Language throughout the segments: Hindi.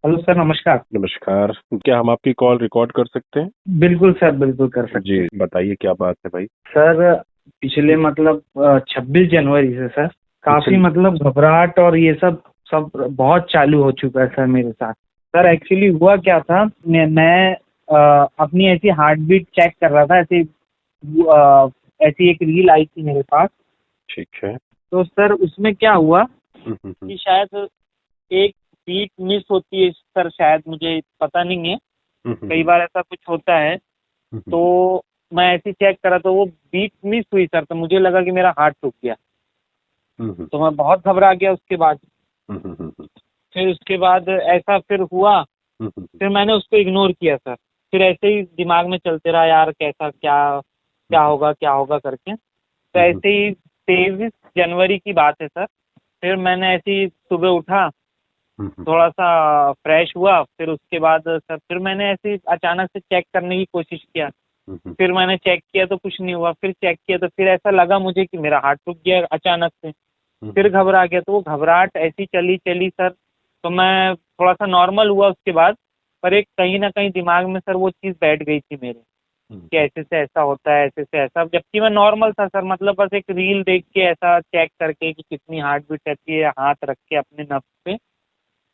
हेलो सर, नमस्कार। नमस्कार। क्या हम आपकी कॉल रिकॉर्ड कर सकते हैं? बिल्कुल सर, बिल्कुल कर सकते जी, हैं। बताइए क्या बात है भाई? सर, पिछले 26 जनवरी से सर काफी घबराहट और ये सब सब बहुत चालू हो चुका है सर मेरे साथ। सर एक्चुअली हुआ क्या था, मैं अपनी ऐसी हार्ट बीट चेक कर रहा था। ऐसी एक रील आई थी मेरे पास। ठीक है। तो सर उसमें क्या हुआ हम्म, कि शायद एक बीट मिस होती है सर, शायद मुझे पता नहीं है। कई बार ऐसा कुछ होता है। हम्म, तो मैं ऐसे चेक करा तो वो बीट मिस हुई सर, तो मुझे लगा कि मेरा हार्ट रुक गया। हम्म, तो मैं बहुत घबरा गया उसके बाद। हम्म, फिर उसके बाद ऐसा फिर हुआ। फिर मैंने उसको इग्नोर किया सर। फिर ऐसे ही दिमाग में चलते रहा, यार कैसा क्या क्या होगा करके। तो ऐसे ही 23 जनवरी की बात है सर। फिर मैंने ऐसे ही सुबह उठा, थोड़ा सा फ्रेश हुआ। फिर उसके बाद सर फिर मैंने ऐसे ही अचानक से चेक करने की कोशिश किया। फिर मैंने चेक किया तो कुछ नहीं हुआ। फिर चेक किया तो फिर ऐसा लगा मुझे कि मेरा हार्ट रुक गया अचानक से। फिर घबरा गया, तो वो घबराहट ऐसी चली चली सर। तो मैं थोड़ा सा नॉर्मल हुआ उसके बाद। पर एक कहीं ना कहीं दिमाग में सर वो चीज़ बैठ गई थी मेरे कि ऐसे से ऐसा होता है, ऐसे से ऐसा। जबकि मैं नॉर्मल था सर, बस एक रील देख के ऐसा चेक करके कि कितनी हार्ट बीट रहती है, हाथ रख के अपने नब्ज पे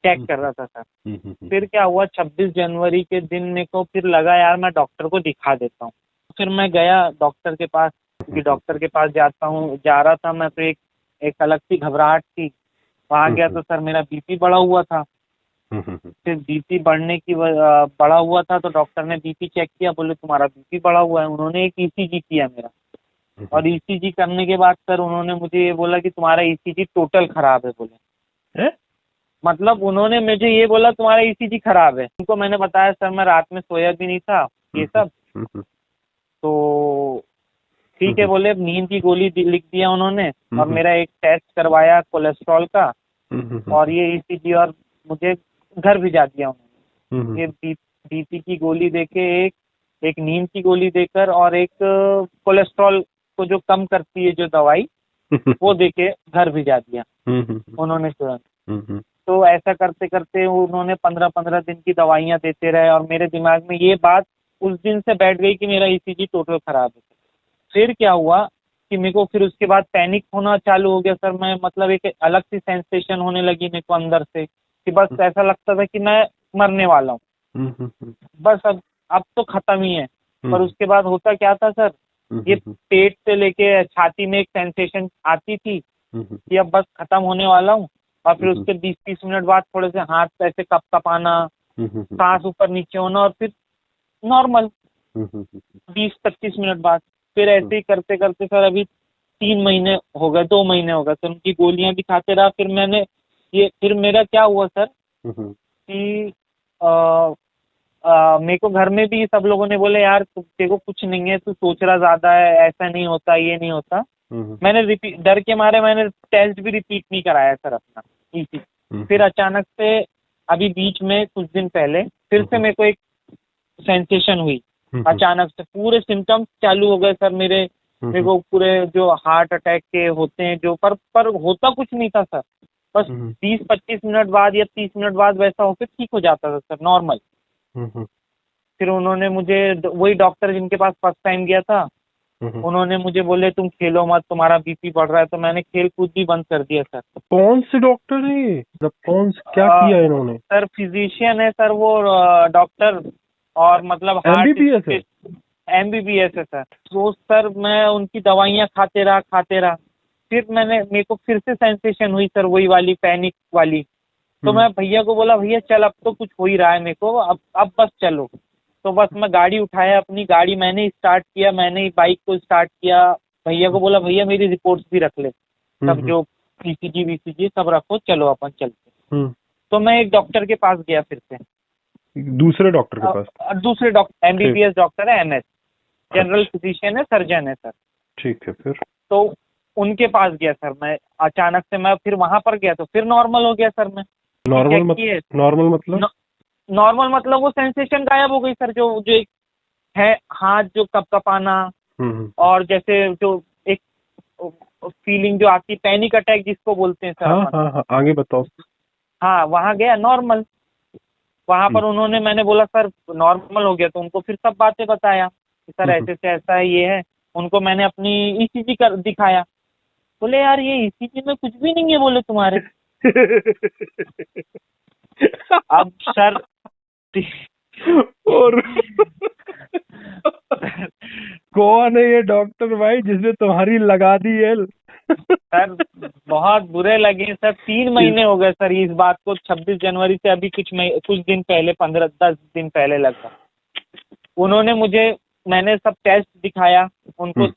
चेक कर रहा था सर। फिर क्या हुआ, 26 जनवरी के दिन मेरे को फिर लगा यार मैं डॉक्टर को दिखा देता हूँ। फिर मैं गया डॉक्टर के पास, क्योंकि डॉक्टर के पास जा रहा था मैं। तो एक एक अलग सी घबराहट थी। वहाँ गया तो सर मेरा बीपी बढ़ा हुआ था। फिर बीपी बढ़ा हुआ था तो डॉक्टर ने बीपी चेक किया, बोले तुम्हारा बीपी बढ़ा हुआ है। उन्होंने एक ईसीजी किया मेरा। और ईसीजी करने के बाद सर उन्होंने मुझे ये बोला कि तुम्हारा ईसीजी टोटल खराब है, बोले। उन्होंने मुझे ये बोला तुम्हारा ईसीजी खराब है। उनको मैंने बताया सर मैं रात में सोया भी नहीं था, ये सब। तो ठीक है बोले, अब नींद की गोली लिख दिया उन्होंने। और मेरा एक टेस्ट करवाया कोलेस्ट्रॉल का, और ये ईसीजी, और मुझे घर भिजा दिया उन्होंने। ये बीपी की गोली देके, एक एक नींद की गोली देकर, और एक कोलेस्ट्रॉल को जो कम करती है जो दवाई, वो देके घर भिजा दिया उन्होंने तुरंत। तो ऐसा करते करते उन्होंने 15-15 दिन की दवाइयाँ देते रहे, और मेरे दिमाग में ये बात उस दिन से बैठ गई कि मेरा ईसीजी टोटल खराब है। फिर क्या हुआ कि मेरे को फिर उसके बाद पैनिक होना चालू हो गया सर। मैं एक अलग सी सेंसेशन होने लगी मेरे को अंदर से, कि बस ऐसा लगता था कि मैं मरने वाला हूँ। बस अब तो खत्म ही है। पर उसके बाद होता क्या था सर, ये पेट से लेके छाती में एक सेंसेशन आती थी कि अब बस खत्म होने वाला हूँ। और फिर उसके 20-30 मिनट बाद थोड़े से हाथ ऐसे कपकपाना, सांस ऊपर नीचे होना, और फिर नॉर्मल 20-25 मिनट बाद। फिर ऐसे ही करते करते सर अभी 3 महीने हो गए, 2 महीने हो गए सर, उनकी गोलियां भी खाते रहा। फिर मेरा क्या हुआ सर कि मेरे को घर में भी सब लोगों ने बोले यार तेरे को कुछ नहीं है, तू सोच रहा ज्यादा है, ऐसा नहीं होता, ये नहीं होता। मैंने रिपीट, डर के मारे मैंने टेस्ट भी रिपीट नहीं कराया सर अपना इसी। फिर अचानक से अभी बीच में कुछ दिन पहले फिर से मेरे को एक सेंसेशन हुई। अचानक से पूरे सिम्टम्स चालू हो गए सर मेरे को पूरे जो हार्ट अटैक के होते हैं जो, पर होता कुछ नहीं था सर। बस 20-25 मिनट बाद या 30 मिनट बाद वैसा होकर ठीक हो जाता था सर, नॉर्मल। फिर उन्होंने मुझे, वही डॉक्टर जिनके पास फर्स्ट टाइम गया था, उन्होंने मुझे बोले तुम खेलो मत, तुम्हारा बीपी बढ़ रहा है। तो मैंने खेल कूद भी बंद कर दिया सर। कौन से डॉक्टर है ये? कौन से, क्या किया इन्होंने? सर फिजिशियन है सर वो, डॉक्टर। और हार्ट एमबीबीएस है? एमबीबीएस है सर। तो सर मैं उनकी दवाइयाँ खाते रहा। फिर मेरे को फिर से सेंसेशन हुई सर, वही वाली पैनिक वाली। तो मैं भैया को बोला, भैया चल अब तो कुछ हो ही रहा है मेरे को, अब बस चलो। तो बस मैं गाड़ी उठाया, अपनी गाड़ी मैंने स्टार्ट किया, मैंने ही बाइक को स्टार्ट किया। भैया को बोला भैया मेरी रिपोर्ट्स भी रख ले, सब जो ईसीजी वीसीजी सब रखो, चलो अपन चलते। तो मैं एक डॉक्टर के पास गया फिर से, दूसरे डॉक्टर के पास? दूसरे डॉक्टर, एमबीबीएस डॉक्टर है, एमएस जनरल फिजिशियन है, सर्जन है सर। ठीक है। फिर तो उनके पास गया सर मैं। अचानक से मैं फिर वहां पर गया तो फिर नॉर्मल हो गया सर। मैं नॉर्मल मतलब? नॉर्मल मतलब वो सेंसेशन गायब हो गई सर, जो जो एक है हाथ जो कपकपाना, और जैसे जो एक फीलिंग जो आती, पैनिक अटैक जिसको बोलते हैं सर अपन। हाँ, आगे बताओ। हाँ, वहां गया नॉर्मल। वहां पर उन्होंने, मैंने बोला सर नॉर्मल हो गया, तो उनको फिर सब बातें बताया कि सर ऐसे से ऐसा है, ये है। उनको मैंने अपनी ईसीजी कर दिखाया। बोले यार ये ईसीजी में कुछ भी नहीं है बोले तुम्हारे। अब सर और कौन है ये डॉक्टर भाई जिसने तुम्हारी लगा दी है? सर बहुत बुरे लगे सर। 3 महीने हो गए सर इस बात को। 26 जनवरी से अभी कुछ दिन पहले, 15-10 दिन पहले लगा। उन्होंने मुझे, मैंने सब टेस्ट दिखाया उनको।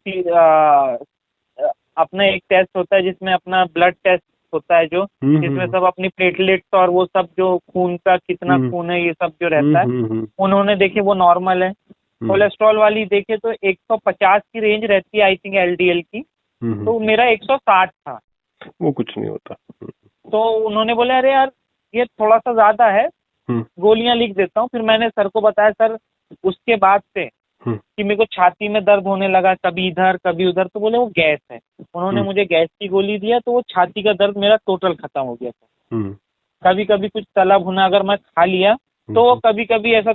अपना एक टेस्ट होता है जिसमें अपना ब्लड टेस्ट होता है, जो जिसमें सब अपनी प्लेटलेट्स और वो सब, जो खून का कितना खून है, ये सब जो रहता है, उन्होंने देखे वो नॉर्मल है। कोलेस्ट्रॉल वाली देखे तो 150 की रेंज रहती है आई थिंक एलडीएल की, तो मेरा 160 था। वो कुछ नहीं होता। तो उन्होंने बोला अरे यार ये थोड़ा सा ज्यादा है, गोलियां लिख देता हूँ। फिर मैंने सर को बताया। सर उसके बाद से कि मेरे को छाती में दर्द होने लगा, कभी इधर कभी उधर, तो बोले वो गैस है। उन्होंने मुझे गैस की गोली दिया, तो वो छाती का दर्द मेरा टोटल खत्म हो गया था। कभी कभी कुछ तला भुना अगर मैं खा लिया तो कभी कभी ऐसा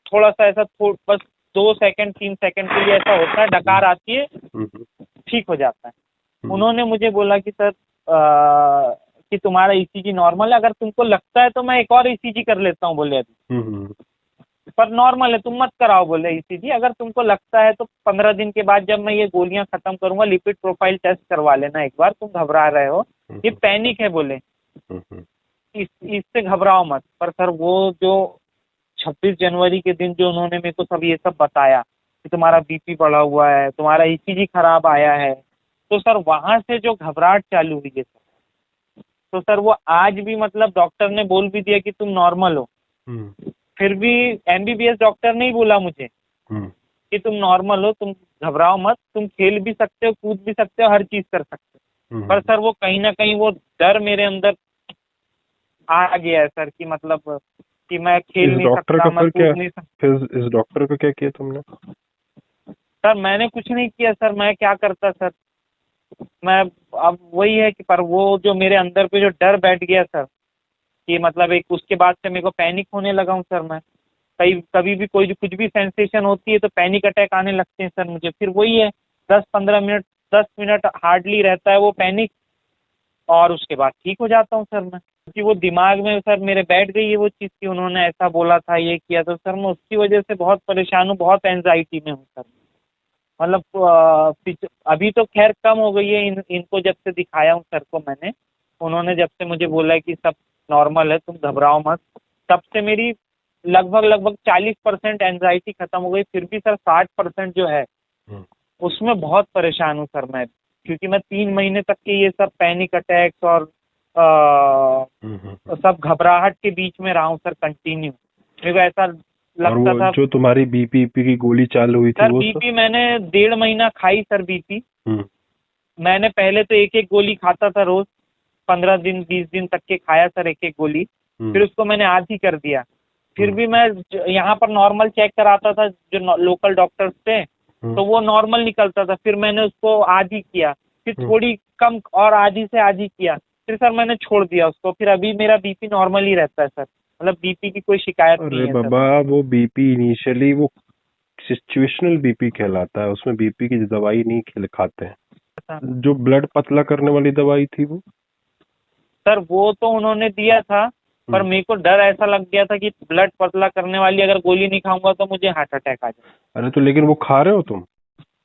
थोड़ा सा ऐसा बस 2 सेकंड 3 सेकंड के लिए ऐसा होता है, डकार आती है, ठीक हो जाता है। उन्होंने मुझे बोला कि सर कि तुम्हारा ईसीजी नॉर्मल है, अगर तुमको लगता है तो मैं एक और ईसीजी कर लेता हूँ बोले अभी, पर नॉर्मल है, तुम मत कराओ बोले ईसीजी। अगर तुमको लगता है तो 15 दिन के बाद जब मैं ये गोलियां खत्म करूंगा, लिपिड प्रोफाइल टेस्ट करवा लेना एक बार, तुम घबरा रहे हो, ये पैनिक है बोले, इससे घबराओ मत। पर सर वो जो 26 जनवरी के दिन जो उन्होंने मेरे को सब ये सब बताया कि तुम्हारा बीपी बढ़ा हुआ है, तुम्हारा ईसीजी खराब आया है, तो सर वहां से जो घबराहट चालू हुई है सर, तो सर वो आज भी मतलब डॉक्टर ने बोल भी दिया कि तुम नॉर्मल हो। फिर भी एमबीबीएस डॉक्टर ने ही बोला मुझे कि तुम नॉर्मल हो, तुम घबराओ मत, तुम खेल भी सकते हो, कूद भी सकते हो, हर चीज कर सकते हो। पर सर वो कहीं ना कहीं वो डर मेरे अंदर आ गया है सर, कि मतलब कि मैं खेल नहीं सकता, मैं कूद नहीं सकता। इस डॉक्टर को क्या किया तुमने? सर मैंने कुछ नहीं किया सर, मैं क्या करता सर, मैं अब वही है कि पर वो जो मेरे अंदर पे जो डर बैठ गया सर, कि मतलब एक उसके बाद से मेरे को पैनिक होने लगा हूँ सर। मैं कभी भी कोई कुछ भी सेंसेशन होती है तो पैनिक अटैक आने लगते हैं सर मुझे। फिर वही है 10 मिनट हार्डली रहता है वो पैनिक, और उसके बाद ठीक हो जाता हूँ सर मैं, क्योंकि वो दिमाग में सर मेरे बैठ गई है वो चीज़ कि उन्होंने ऐसा बोला था, ये किया। तो सर मैं उसकी वजह से बहुत परेशान हूँ, बहुत एंजाइटी में हूँ सर। मतलब अभी तो खैर कम हो गई है, इनको जब से दिखाया हूँ सर को मैंने, उन्होंने जब से मुझे बोला है कि सब नॉर्मल है, तुम घबराओ मत, तब से मेरी लगभग 40% एंजाइटी खत्म हो गई। फिर भी सर 60% जो है उसमें बहुत परेशान हूँ सर मैं, क्योंकि मैं 3 महीने तक के ये सब पैनिक अटैक्स और सब घबराहट के बीच में रहा हूँ सर कंटिन्यू। मेरे को ऐसा लगता था। जो तुम्हारी बीपी की गोली चालू हुई थी सर बीपी मैंने 1.5 महीना खाई सर बीपी। मैंने पहले तो एक गोली खाता था रोज, 15 दिन 20 दिन तक के खाया सर एक गोली। फिर उसको मैंने आधी कर दिया। फिर भी मैं यहाँ पर नॉर्मल चेक कराता था, जो लोकल डॉक्टर्स थे, तो वो नॉर्मल निकलता था। फिर मैंने उसको आधी किया, फिर थोड़ी कम और आधी से आधी किया, फिर सर मैंने छोड़ दिया उसको। फिर अभी मेरा बीपी नॉर्मल ही रहता है सर, मतलब बीपी की कोई शिकायत नहीं है। अरे बाबा, वो बीपी इनिशियली वो सिचुएशनल बीपी कहलाता है, उसमें बीपी की दवाई नहीं खाते हैं। जो ब्लड पतला करने वाली दवाई थी वो सर वो तो उन्होंने दिया था, पर मेरे को डर ऐसा लग गया था कि ब्लड पतला करने वाली अगर गोली नहीं खाऊंगा तो मुझे हार्ट अटैक आ जाए। अरे तो लेकिन वो खा रहे हो तुम?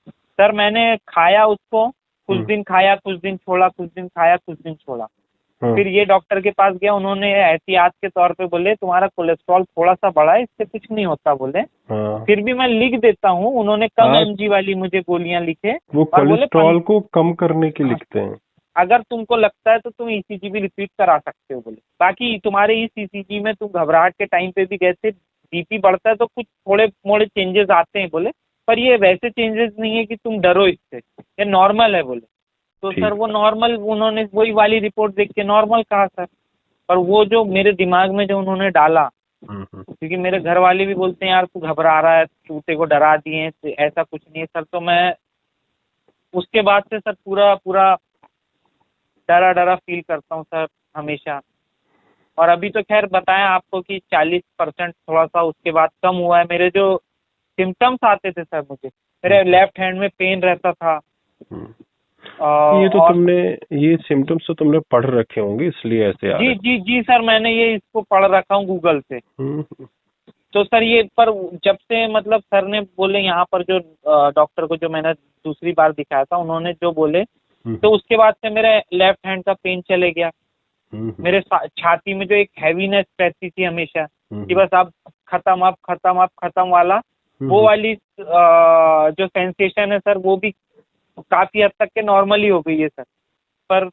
सर मैंने खाया उसको, कुछ दिन खाया, कुछ दिन छोड़ा, कुछ दिन खाया, कुछ दिन छोड़ा। फिर ये डॉक्टर के पास गया, उन्होंने एहतियात के तौर पे बोले तुम्हारा कोलेस्ट्रॉल थोड़ा सा बढ़ा है, इससे कुछ नहीं होता बोले। फिर भी मैं लिख देता हूँ, उन्होंने कम एमजी वाली मुझे गोलियां लिखे। वो कोलेस्ट्रॉल को कम करने के लिखते हैं। अगर तुमको लगता है तो तुम ईसीजी भी रिपीट करा सकते हो बोले। बाकी तुम्हारे इस ईसीजी में तुम घबराहट के टाइम पे भी गए थे, बीपी बढ़ता है तो कुछ थोड़े मोड़े चेंजेस आते हैं बोले, पर ये वैसे चेंजेस नहीं है कि तुम डरो इससे, ये नॉर्मल है बोले। तो सर वो नॉर्मल, उन्होंने वही वाली रिपोर्ट देख के नॉर्मल कहा सर। पर वो जो मेरे दिमाग में जो उन्होंने डाला, क्योंकि मेरे घर वाले भी बोलते हैं यार तू घबरा रहा है, चूते को डरा दिए, ऐसा कुछ नहीं है सर। तो मैं उसके बाद से सर पूरा डरा फील करता हूँ सर हमेशा। और अभी तो खैर बताया आपको कि 40% थोड़ा सा उसके बाद कम हुआ है। मेरे जो सिम्टम्स आते थे सर, मुझे मेरे लेफ्ट हैंड में पेन रहता था। ये तो और तुमने ये सिम्टम्स तो तुमने पढ़ रखे होंगे इसलिए ऐसे आ रहे जी जी जी सर, मैंने ये इसको पढ़ रखा हूँ गूगल से। तो सर ये पर जब से मतलब सर ने बोले यहाँ पर जो डॉक्टर को जो मैंने दूसरी बार दिखाया था, उन्होंने जो बोले तो उसके बाद से मेरे लेफ्ट हैंड का पेन चले गया। मेरे छाती में जो एक हैवीनेस रहती थी हमेशा कि बस अब खत्म, अब खत्म, अब खत्म वाला, वो वाली जो सेंसेशन है सर, वो भी काफी हद तक के नॉर्मली हो गई है सर। पर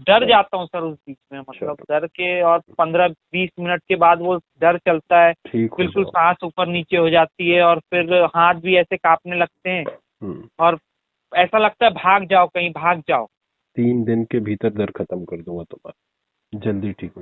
डर जाता हूँ सर उस बीच में, मतलब डर के, और 15-20 मिनट के बाद वो डर चलता है, बिल्कुल सांस ऊपर नीचे हो जाती है और फिर हाथ भी ऐसे कांपने लगते हैं और ऐसा लगता है भाग जाओ, कहीं भाग जाओ। 3 दिन के भीतर दर्द खत्म कर दूंगा तुम्हारा, जल्दी ठीक हो जाए।